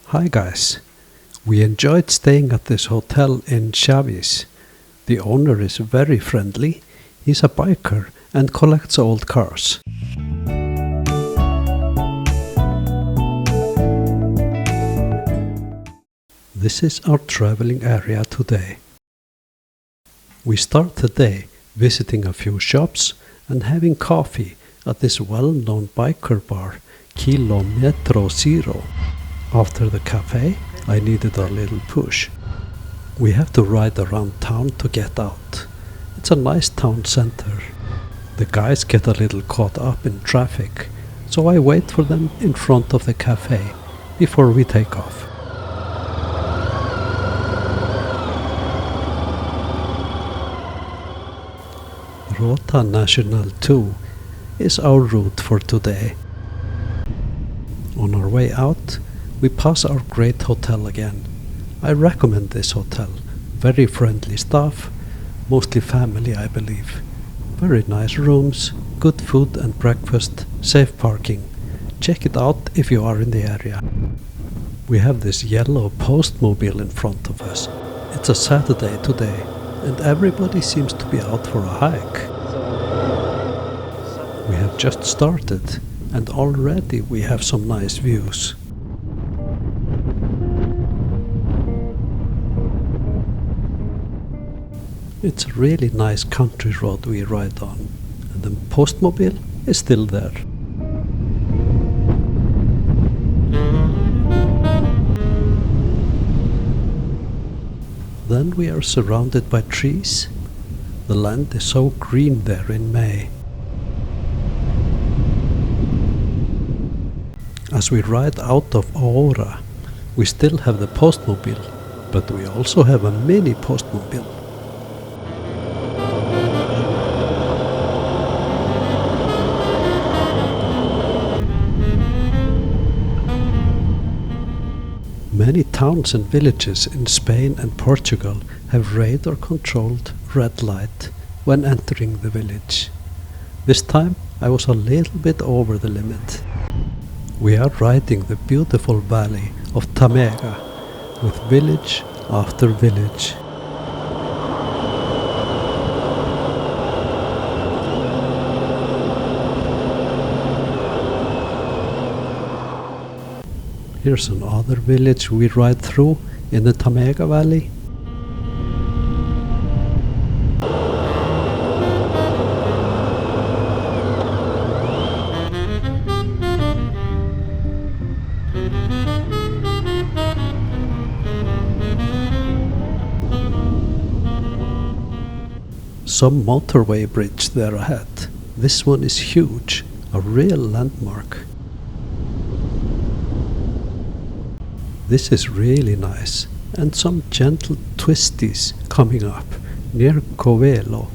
Hi guys, we enjoyed staying at this hotel in Chaves. The owner is very friendly, he's a biker and collects old cars. This is our traveling area today. We start the day visiting a few shops and having coffee at this well-known biker bar, Kilometro Zero. After the cafe, I needed a little push. We have to ride around town to get out. It's a nice town center. The guys get a little caught up in traffic, so I wait for them in front of the cafe before we take off. Rota Nacional 2 is our route for today. On our way out, we pass our great hotel again. I recommend this hotel. Very friendly staff, mostly family I believe. Very nice rooms, good food and breakfast, safe parking. Check it out if you are in the area. We have this yellow postmobile in front of us. It's a Saturday today and everybody seems to be out for a hike. We have just started and already we have some nice views. It's a really nice country road we ride on, and the postmobile is still there. Then we are surrounded by trees. The land is so green there in May. As we ride out of Aura, we still have the postmobile, but we also have a mini postmobile. Many towns and villages in Spain and Portugal have radar-controlled red light when entering the village. This time I was a little bit over the limit. We are riding the beautiful valley of Tamega with village after village. Here's another village we ride through in the Tamega Valley. Some motorway bridge there ahead. This one is huge, a real landmark. This is really nice, and some gentle twisties coming up near Covelo.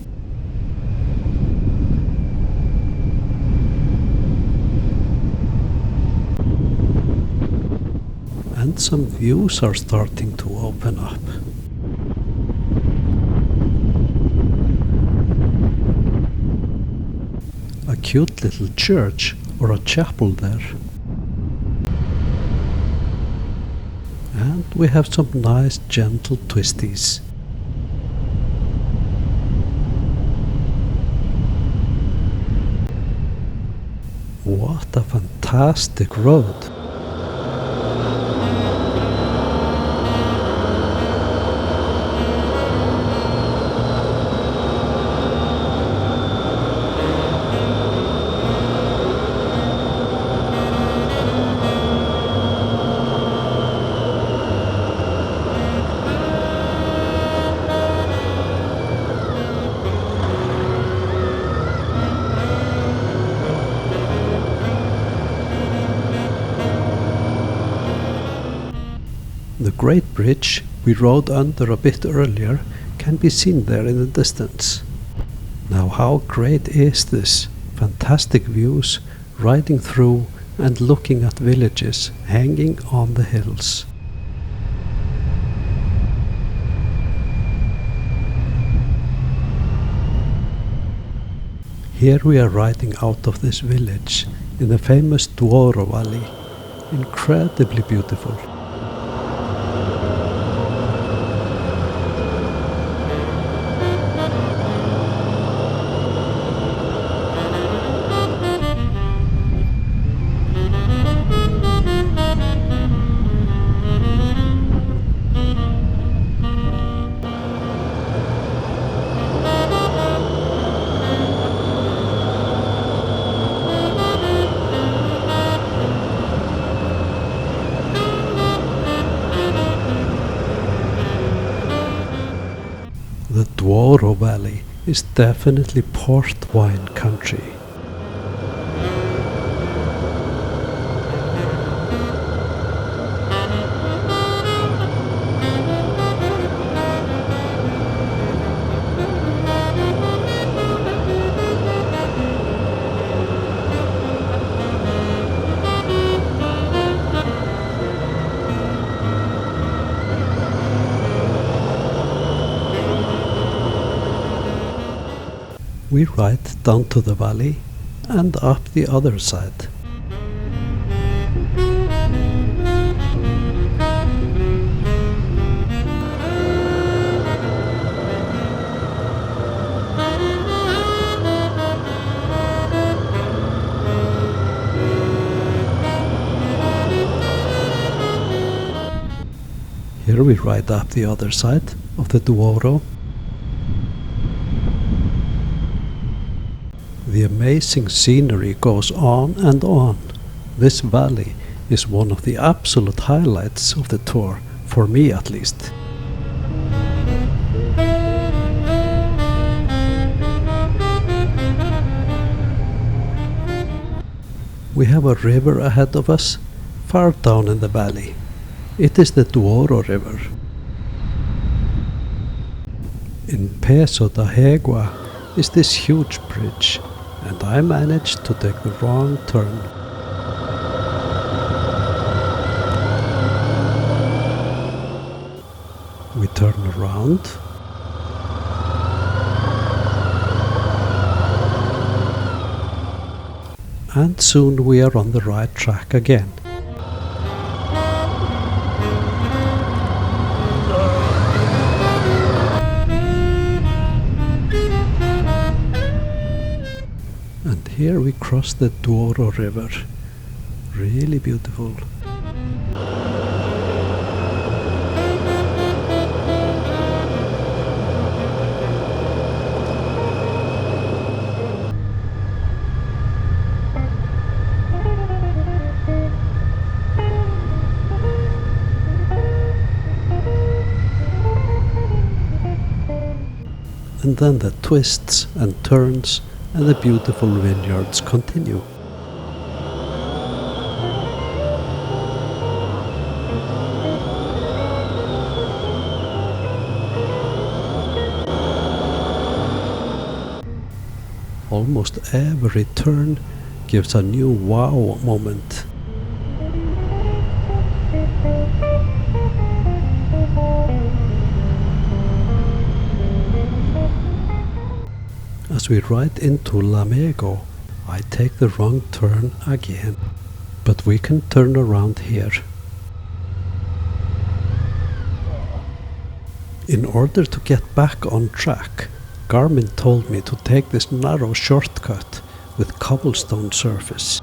And some views are starting to open up. A cute little church or a chapel there. And we have some nice gentle twisties. What a fantastic road! The great bridge we rode under a bit earlier can be seen there in the distance. Now how great is this? Fantastic views, riding through and looking at villages hanging on the hills. Here we are riding out of this village in the famous Duoro valley. Incredibly beautiful. Duoro Valley is definitely port wine country. We ride down to the valley and up the other side. Here we ride up the other side of the Duoro. The amazing scenery goes on and on. This valley is one of the absolute highlights of the tour, for me at least. We have a river ahead of us, far down in the valley. It is the Duoro River. In Peso da Hegua is this huge bridge, and I managed to take the wrong turn. We turn around. And soon we are on the right track again. And here we cross the Duoro River. Really beautiful. And then the twists and turns and the beautiful vineyards continue. Almost every turn gives a new wow moment. As we ride into Lamego, I take the wrong turn again, but we can turn around here. In order to get back on track, Garmin told me to take this narrow shortcut with cobblestone surface.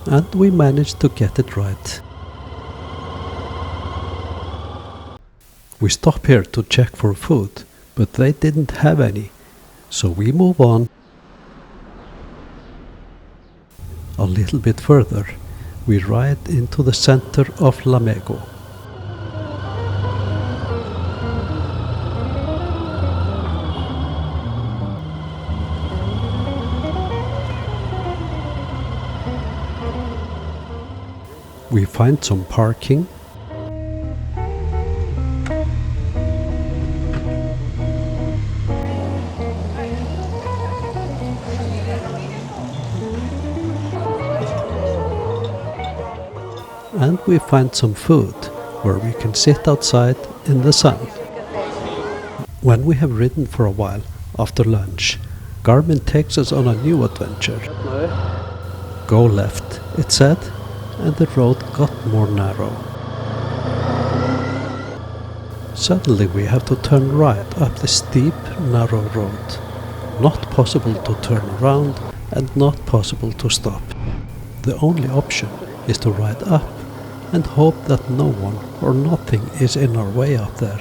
And we managed to get it right. We stop here to check for food, but they didn't have any, so we move on. A little bit further, we ride into the center of Lamego. We find some parking. And we find some food where we can sit outside in the sun. When we have ridden for a while after lunch, Garmin takes us on a new adventure. Go left, it said, and the road got more narrow. Suddenly we have to turn right up the steep, narrow road. Not possible to turn around and not possible to stop. The only option is to ride up and hope that no one or nothing is in our way up there.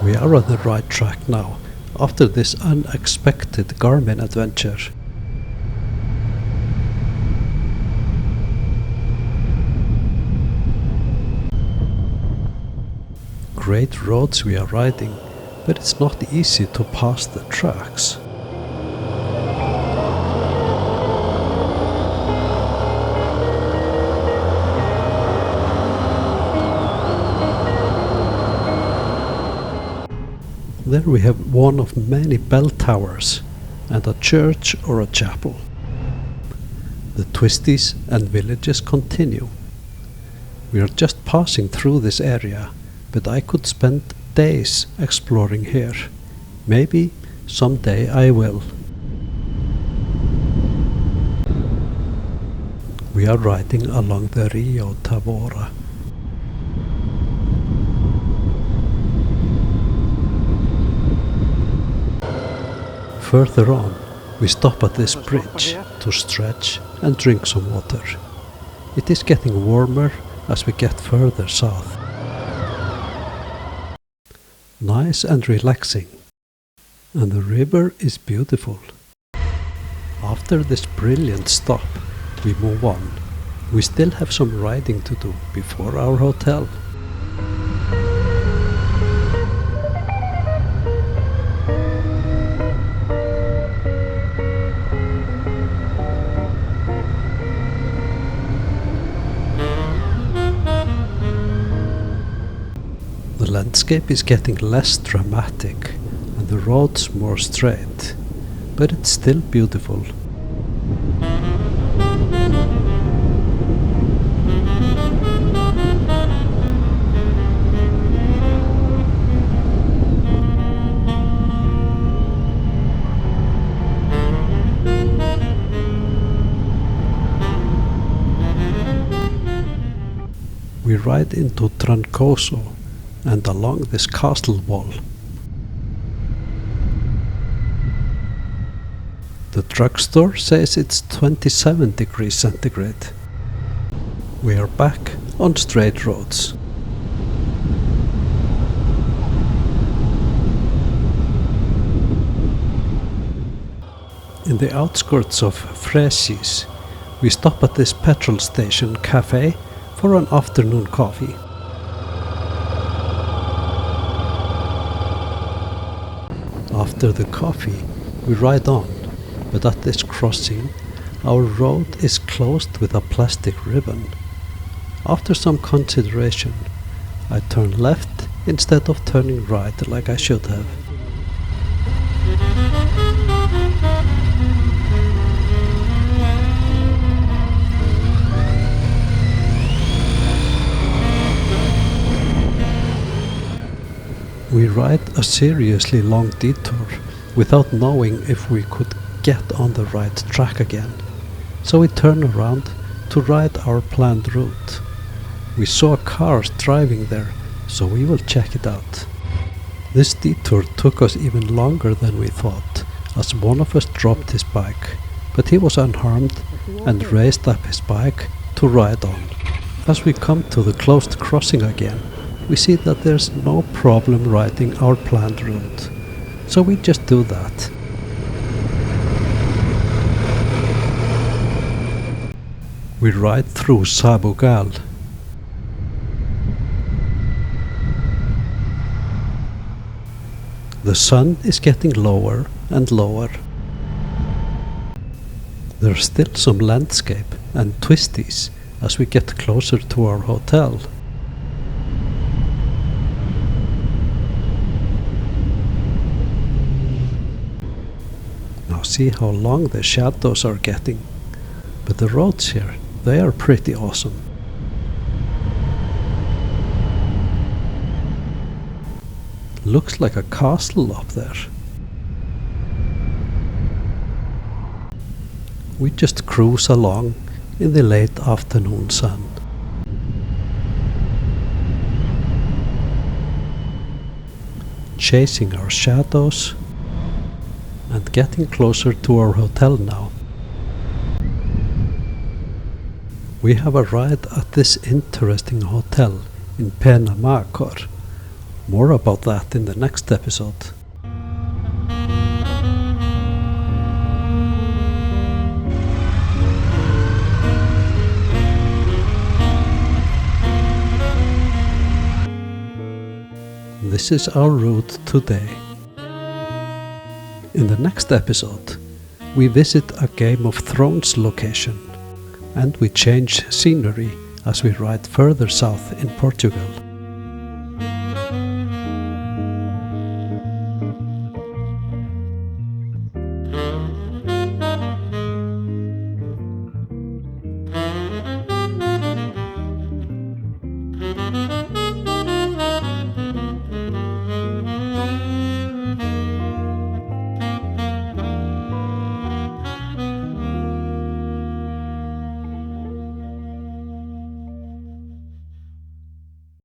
We are on the right track now, after this unexpected Garmin adventure. Great roads we are riding, but it's not easy to pass the tracks. There we have one of many bell towers and a church or a chapel. The twisties and villages continue. We are just passing through this area, but I could spend days exploring here. Maybe someday I will. We are riding along the Rio Tavora. Further on, we stop at this bridge to stretch and drink some water. It is getting warmer as we get further south. Nice and relaxing, and the river is beautiful. After this brilliant stop, we move on. We still have some riding to do before our hotel. The landscape is getting less dramatic and the roads more straight, but it's still beautiful. We ride into Trancoso and along this castle wall. The drugstore says it's 27 degrees centigrade. We are back on straight roads. In the outskirts of Fresis, we stop at this petrol station cafe for an afternoon coffee. After the coffee, we ride on, but at this crossing, our road is closed with a plastic ribbon. After some consideration, I turn left instead of turning right like I should have. We ride a seriously long detour without knowing if we could get on the right track again, so we turn around to ride our planned route. We saw cars driving there, so we will check it out. This detour took us even longer than we thought, as one of us dropped his bike, but he was unharmed and raised up his bike to ride on. As we come to the closed crossing again, we see that there's no problem riding our planned route, so we just do that. We ride through Sabugal. The sun is getting lower and lower. There's still some landscape and twisties as we get closer to our hotel. Now see how long the shadows are getting, but the roads here, they are pretty awesome. Looks like a castle up there. We just cruise along in the late afternoon sun. Chasing our shadows and getting closer to our hotel now. We have arrived at this interesting hotel in Penamacor. More about that in the next episode. this is our route today. In the next episode, we visit a Game of Thrones location, and we change scenery as we ride further south in Portugal.